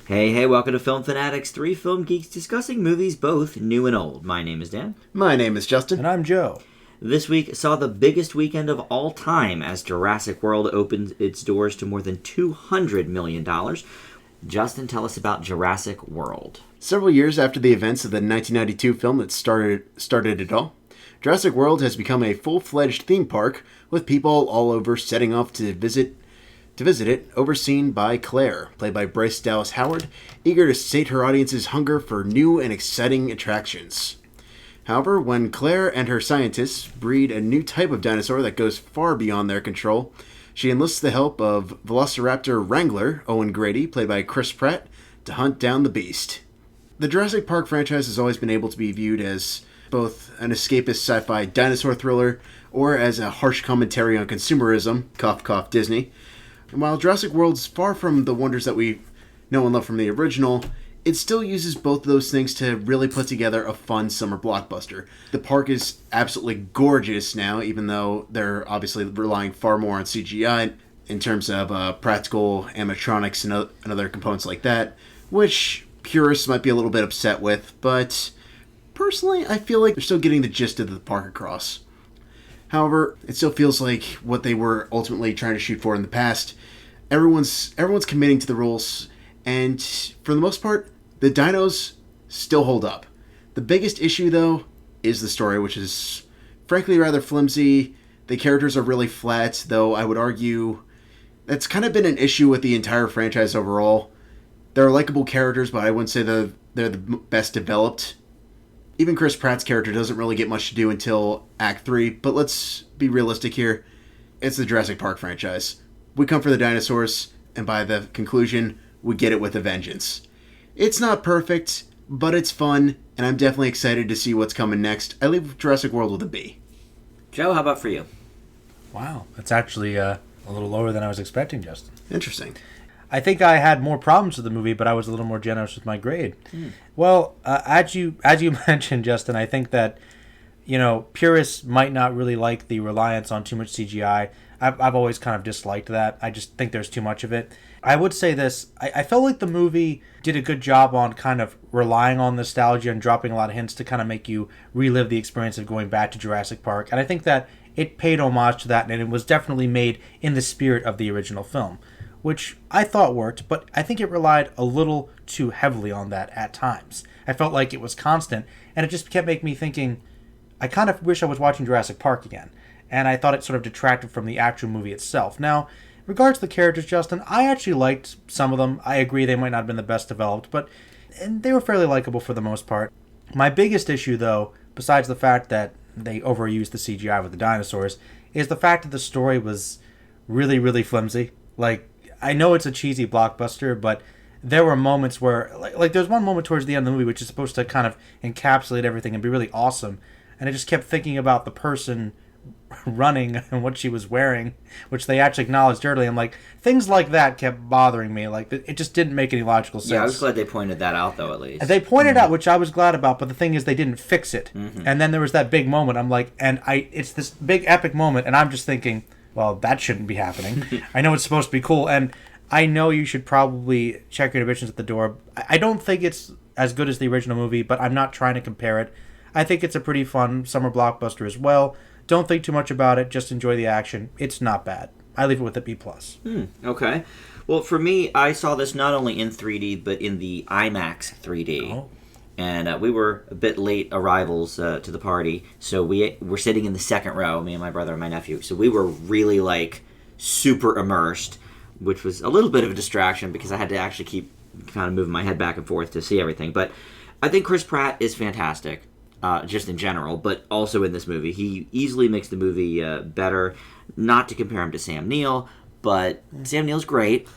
Hey, welcome to Film Fanatics, three film geeks discussing movies both new and old. My name is Dan. My name is Justin. And I'm Joe. This week saw the biggest weekend of all time as Jurassic World opened its doors to more than $200 million. Justin, tell us about Jurassic World. Several years after the events of the 1992 film that started it all, Jurassic World has become a full-fledged theme park with people all over setting off to visit it, overseen by Claire, played by Bryce Dallas Howard, eager to sate her audience's hunger for new and exciting attractions. However, when Claire and her scientists breed a new type of dinosaur that goes far beyond their control, she enlists the help of Velociraptor Wrangler Owen Grady, played by Chris Pratt, to hunt down the beast. The Jurassic Park franchise has always been able to be viewed as both an escapist sci-fi dinosaur thriller or as a harsh commentary on consumerism, cough cough Disney. And while Jurassic World's far from the wonders that we know and love from the original, it still uses both of those things to really put together a fun summer blockbuster. The park is absolutely gorgeous now, even though they're obviously relying far more on CGI in terms of practical animatronics and other components like that, which purists might be a little bit upset with, but personally, I feel like they're still getting the gist of the park across. However, it still feels like what they were ultimately trying to shoot for in the past. Everyone's committing to the rules, and for the most part, the dinos still hold up. The biggest issue, though, is the story, which is frankly rather flimsy. The characters are really flat, though I would argue that's kind of been an issue with the entire franchise overall. There are likable characters, but I wouldn't say they're the best developed. Even Chris Pratt's character doesn't really get much to do until Act 3, but let's be realistic here. It's the Jurassic Park franchise. We come for the dinosaurs, and by the conclusion, we get it with a vengeance. It's not perfect, but it's fun, and I'm definitely excited to see what's coming next. I leave Jurassic World with a B. Joe, how about for you? Wow, that's actually a little lower than I was expecting, Justin. Interesting. I think I had more problems with the movie, but I was a little more generous with my grade. Well, as you mentioned, Justin, I think that, purists might not really like the reliance on too much CGI. I've always kind of disliked that. I just think there's too much of it. I would say this. I felt like the movie did a good job on kind of relying on nostalgia and dropping a lot of hints to kind of make you relive the experience of going back to Jurassic Park. And I think that it paid homage to that, and it was definitely made in the spirit of the original film, which I thought worked, but I think it relied a little too heavily on that at times. I felt like it was constant, and it just kept making me thinking, I kind of wish I was watching Jurassic Park again, and I thought it sort of detracted from the actual movie itself. Now, in regards to the characters, Justin, I actually liked some of them. I agree they might not have been the best developed, but they were fairly likable for the most part. My biggest issue, though, besides the fact that they overused the CGI with the dinosaurs, is the fact that the story was really, really flimsy. Like, I know it's a cheesy blockbuster, but there were moments where, like there's one moment towards the end of the movie which is supposed to kind of encapsulate everything and be really awesome, and I just kept thinking about the person running and what she was wearing, which they actually acknowledged early. I'm like, things like that kept bothering me. Like, it just didn't make any logical sense. Yeah, I was glad they pointed that out, though, at least. They pointed out, which I was glad about, but the thing is they didn't fix it. And then there was that big moment. I'm like, it's this big epic moment, and I'm just thinking, well, that shouldn't be happening. I know it's supposed to be cool, and I know you should probably check your inhibitions at the door. I don't think it's as good as the original movie, but I'm not trying to compare it. I think it's a pretty fun summer blockbuster as well. Don't think too much about it. Just enjoy the action. It's not bad. I leave it with a B+. Okay. Well, for me, I saw this not only in 3D, but in the IMAX 3D. Oh. And we were a bit late arrivals to the party, so we were sitting in the second row, me and my brother and my nephew. So we were really, super immersed, which was a little bit of a distraction because I had to actually keep kind of moving my head back and forth to see everything. But I think Chris Pratt is fantastic, just in general, but also in this movie. He easily makes the movie better. Not to compare him to Sam Neill, but Sam Neill's great.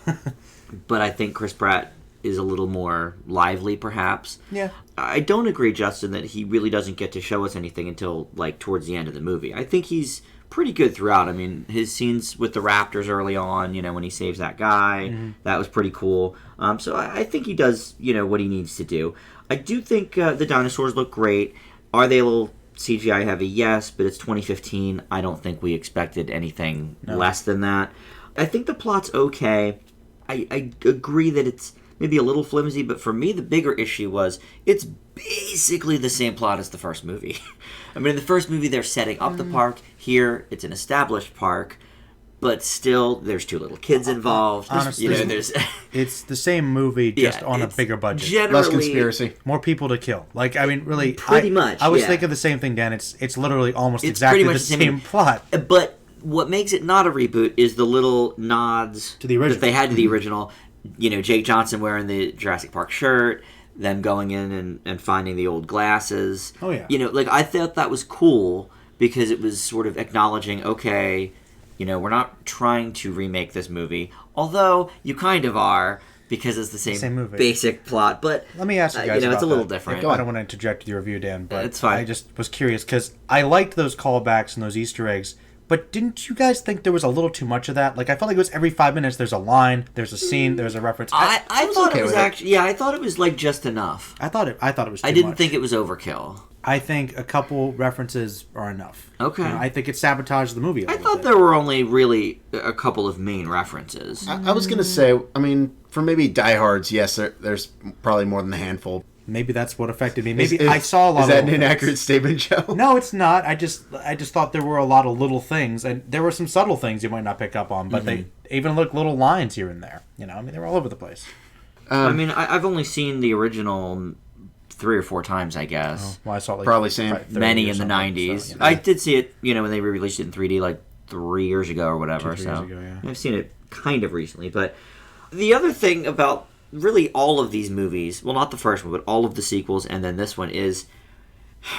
But I think Chris Pratt is a little more lively, perhaps. Yeah. I don't agree, Justin, that he really doesn't get to show us anything until, towards the end of the movie. I think he's pretty good throughout. I mean, his scenes with the Raptors early on, when he saves that guy, that was pretty cool. So I think he does, what he needs to do. I do think the dinosaurs look great. Are they a little CGI heavy? Yes, but it's 2015. I don't think we expected anything less than that. I think the plot's okay. I agree that it's maybe a little flimsy, but for me the bigger issue was it's basically the same plot as the first movie. I mean, in the first movie they're setting up the park. Here it's an established park, but still there's two little kids involved. Honestly, there's it's the same movie just on a it's bigger budget. Generally, Less conspiracy. More people to kill. Like, I mean, really, Pretty much, I was yeah. thinking the same thing, Dan. It's literally almost It's exactly pretty the much the same plot. But what makes it not a reboot is the little nods To the original. that they had to the original. Jake Johnson wearing the Jurassic Park shirt, them going in and finding the old glasses. Oh, yeah. Like, I thought that was cool because it was sort of acknowledging, okay, we're not trying to remake this movie, although you kind of are because it's the same movie. basic plot. But Let me ask you guys about it's a little that. different. I don't want to interject with your review, Dan, but It's fine. I just was curious because I liked those callbacks and those Easter eggs. But didn't you guys think there was a little too much of that? Like, I felt like it was every 5 minutes there's a line, there's a scene, there's a reference. I thought okay it was with it. actually, I thought it was like just enough. I thought it was too I didn't much. think it was overkill. I think a couple references are enough. Okay. I think it sabotaged the movie a I little thought bit. there were only really a couple of main references. I was going to say, I mean, for maybe diehards, yes, there's probably more than a handful. Maybe that's what affected me. Maybe I saw a lot Is that of an little inaccurate things. statement, Joe? No, it's not. I just thought there were a lot of little things, and there were some subtle things you might not pick up on, but they even look little lines here and there. I mean, they were all over the place. I mean, I've only seen the original 3 or 4 times, I guess. Well, I saw it like Probably same. 30 Many or in the something, 90s. so, I did see it, when they re-released it in 3D like 3 years ago or whatever. 2-3 So years ago, yeah. I've seen it kind of recently. But the other thing about really all of these movies, well, not the first one, but all of the sequels and then this one is,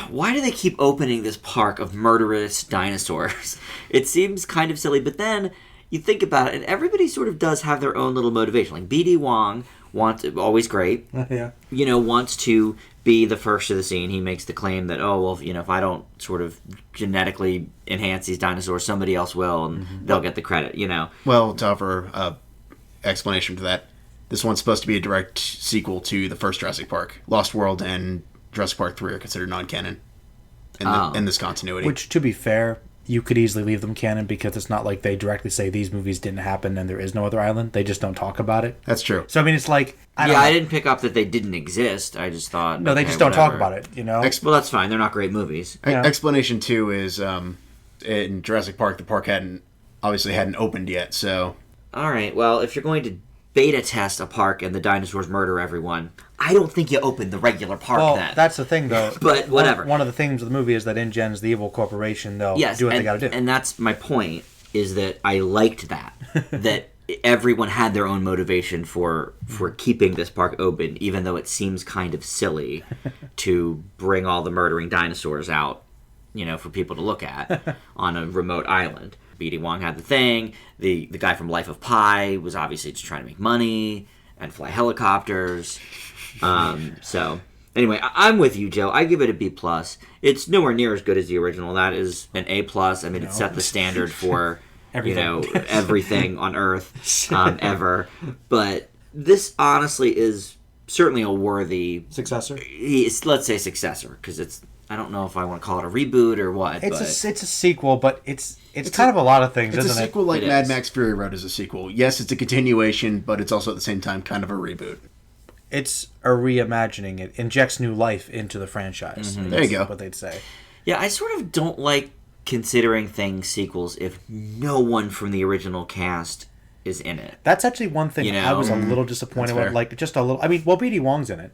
why do they keep opening this park of murderous dinosaurs? It seems kind of silly, but then you think about it, and everybody sort of does have their own little motivation. Like B.D. Wong always great, yeah. wants to be the first to the scene. He makes the claim that, if I don't sort of genetically enhance these dinosaurs, somebody else will, and they'll get the credit, Well, to offer explanation to that, this one's supposed to be a direct sequel to the first Jurassic Park. Lost World and Jurassic Park 3 are considered non-canon in this continuity. Which, to be fair, you could easily leave them canon because it's not like they directly say these movies didn't happen and there is no other island. They just don't talk about it. That's true. So, I mean, it's like... I don't know. I didn't pick up that they didn't exist. I just thought... No, they okay, just don't talk whatever. about it, Well, that's fine. They're not great movies. Yeah. Explanation 2 is in Jurassic Park, the park hadn't opened yet, so... All right, well, if you're going to beta test a park and the dinosaurs murder everyone, I don't think you open the regular park Well, then. that's the thing, though. But whatever. One of the themes of the movie is that InGen's the evil corporation. They'll do what they got to do. And that's my point, is that I liked that. That everyone had their own motivation for keeping this park open, even though it seems kind of silly to bring all the murdering dinosaurs out, for people to look at on a remote island. B.D. Wong had the thing. The guy from Life of Pi was obviously just trying to make money and fly helicopters. So anyway, I'm with you, Joe. I give it a B+. It's nowhere near as good as the original. That is an A+. I mean, it set the standard for everything on Earth ever. But this honestly is certainly a worthy Successor? let's say successor, because it's, I don't know if I want to call it a reboot or what. It's a sequel, but it's kind of a lot of things, It's a isn't sequel like It Mad is. Max Fury Road is a sequel. Yes, it's a continuation, but it's also at the same time kind of a reboot. It's a reimagining. It injects new life into the franchise. I guess There you go. is what they'd say. Yeah, I sort of don't like considering things sequels if no one from the original cast is in it. That's actually one thing You know, I was a little disappointed that's with. fair. Like, just a little... I mean, well, B.D. Wong's in it.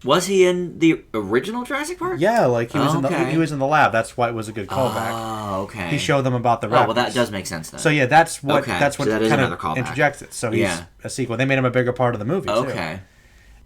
Was he in the original Jurassic Park? Yeah, like, he was Okay. he was in the lab. That's why it was a good callback. Oh, okay. He showed them about the Oh, raptors. well, that does make sense then. So, yeah, that's what Okay, that's so what that is kind another of callback. interjects it. So he's Yeah. a sequel. They made him a bigger part of the movie, too. Okay.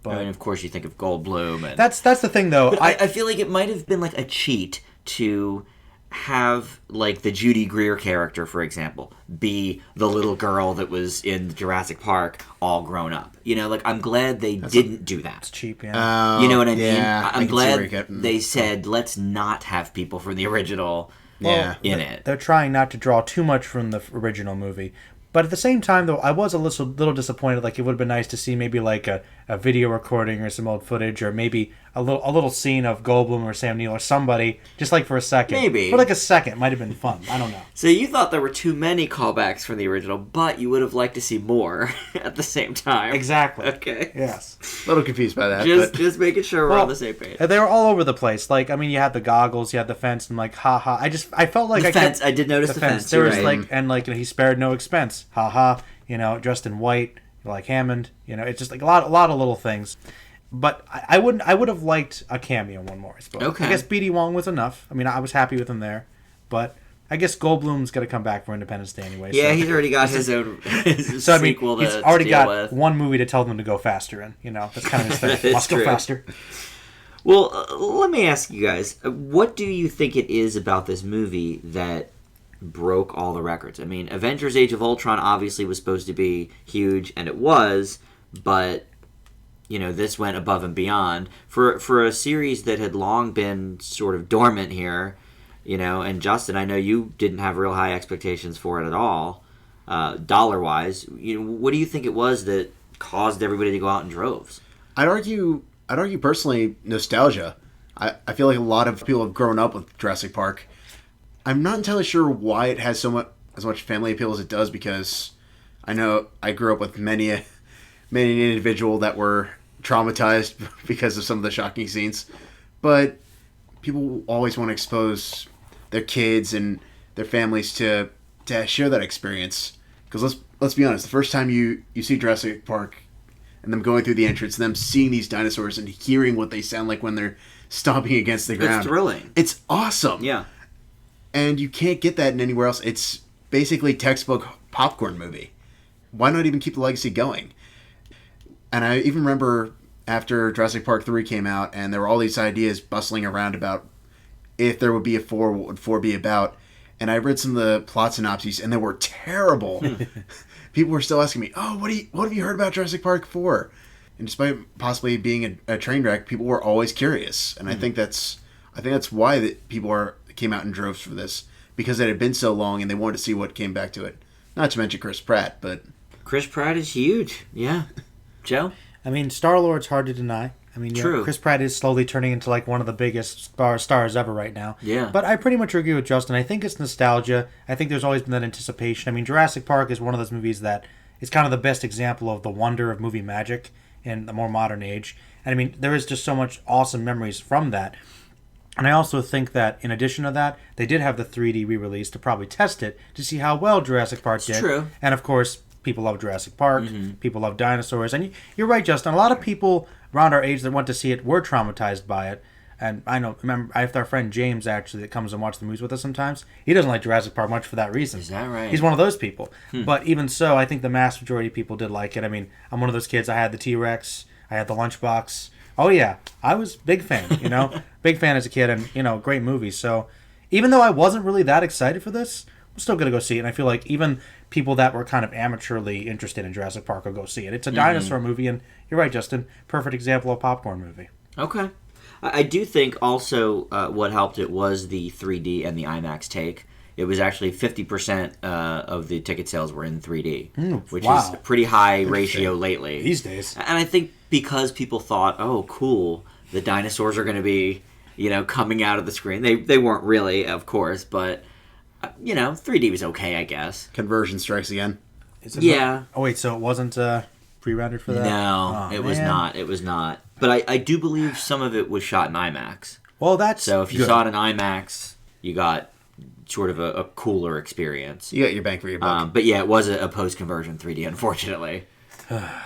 But And of course, you think of Goldblum. And... that's the thing, though. But I feel like it might have been like a cheat to have like the Judy Greer character, for example, be the little girl that was in Jurassic Park all grown up. Like, I'm glad they didn't do that. It's cheap, yeah. You know what I mean? Yeah, I I'm can see where glad you're getting- they said, let's not have people from the original Yeah. in it. They're trying not to draw too much from the original movie. But at the same time, though, I was a little disappointed. Like, it would have been nice to see maybe like a a video recording or some old footage, or maybe a little scene of Goldblum or Sam Neill or somebody, just like for a second. Maybe. For like a second. Might have been fun. I don't know. So you thought there were too many callbacks from the original, but you would have liked to see more at the same time. Exactly. Okay. Yes. A little confused by that. Just making sure we're Well, on the same page. They were all over the place. Like, I mean, you had the goggles, you had the fence, and like, haha. I felt like The fence. I did notice the fence. There You're was right. like, and like, he spared no expense. Haha. Dressed in white, like Hammond. It's just like a lot of little things. But I would have liked a cameo one more, I suppose. Okay. I guess B.D. Wong was enough. I mean, I was happy with him there. But I guess Goldblum's going to come back for Independence Day anyway. Yeah, so. he's already got his own So, I mean, sequel he's to already deal got with. one movie to tell them to go faster in. That's kind of his thing. It's Must true. go faster. Well, let me ask you guys, what do you think it is about this movie that broke all the records? I mean, Avengers Age of Ultron obviously was supposed to be huge, and it was, but this went above and beyond for a series that had long been sort of dormant here. And Justin, I know you didn't have real high expectations for it at all, dollar wise. What do you think it was that caused everybody to go out in droves? I'd argue personally nostalgia. I feel like a lot of people have grown up with Jurassic Park. I'm not entirely sure why it has as much family appeal as it does, because I know I grew up with many an individual that were traumatized because of some of the shocking scenes. But people always want to expose their kids and their families to share that experience. Because let's be honest, the first time you see Jurassic Park and them going through the entrance, them seeing these dinosaurs and hearing what they sound like when they're stomping against the ground. It's thrilling. It's awesome. Yeah. And you can't get that in anywhere else. It's basically textbook popcorn movie. Why not even keep the legacy going? And I even remember after Jurassic Park 3 came out, and there were all these ideas bustling around about if there would be a 4, what would 4 be about? And I read some of the plot synopses, and they were terrible. People were still asking me, "Oh, what have you heard about Jurassic Park 4?" And despite possibly being a train wreck, people were always curious, and I think that's why that people came out in droves for this, because it had been so long, and they wanted to see what came back to it. Not to mention Chris Pratt, but Chris Pratt is huge. Yeah. Joe? I mean, Star-Lord's hard to deny. I mean, True. Chris Pratt is slowly turning into like one of the biggest stars ever right now. Yeah. But I pretty much agree with Justin. I think it's nostalgia. I think there's always been that anticipation. I mean, Jurassic Park is one of those movies that is kind of the best example of the wonder of movie magic in the more modern age. And I mean, there is just so much awesome memories from that. And I also think that in addition to that, they did have the 3D re-release to probably test it to see how well Jurassic Park did. True. And of course, people love Jurassic Park. People love dinosaurs. And you're right, Justin. A lot of people around our age that went to see it were traumatized by it. And I have our friend James, actually, that comes and watches the movies with us sometimes. He doesn't like Jurassic Park much for that reason. Is that right? He's one of those people. But even so, I think the mass majority of people did like it. I mean, I'm one of those kids. I had the T-Rex. I had the Lunchbox. Oh, yeah. I was big fan, Big fan as a kid, and, great movie. So even though I wasn't really that excited for this, I'm still going to go see it. And I feel like even people that were kind of amateurly interested in Jurassic Park will go see it. It's a dinosaur movie, and you're right, Justin. Perfect example of popcorn movie. Okay. I do think also what helped it was the 3D and the IMAX take. It was actually 50% of the ticket sales were in 3D, which is a pretty high ratio lately. These days. And I think because people thought, oh, cool, the dinosaurs are going to be, coming out of the screen. They weren't really, of course, but, 3D was okay, I guess. conversion strikes again. Yeah. Oh, wait, so it wasn't pre-rendered for that? No, Oh, it was man. not. It was not. But I do believe some of it was shot in IMAX. Well, that's So if you good. saw it in IMAX, you got sort of a cooler experience. You got your bang for your buck. But yeah, it was a post-conversion 3D, unfortunately.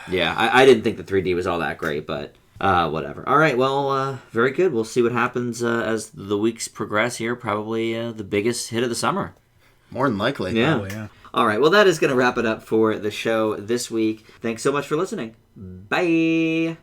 Yeah, I didn't think the 3D was all that great, but whatever. All right, well, very good. We'll see what happens as the weeks progress here. Probably the biggest hit of the summer. More than likely. Yeah. Oh, yeah. All right, well, that is going to wrap it up for the show this week. Thanks so much for listening. Bye.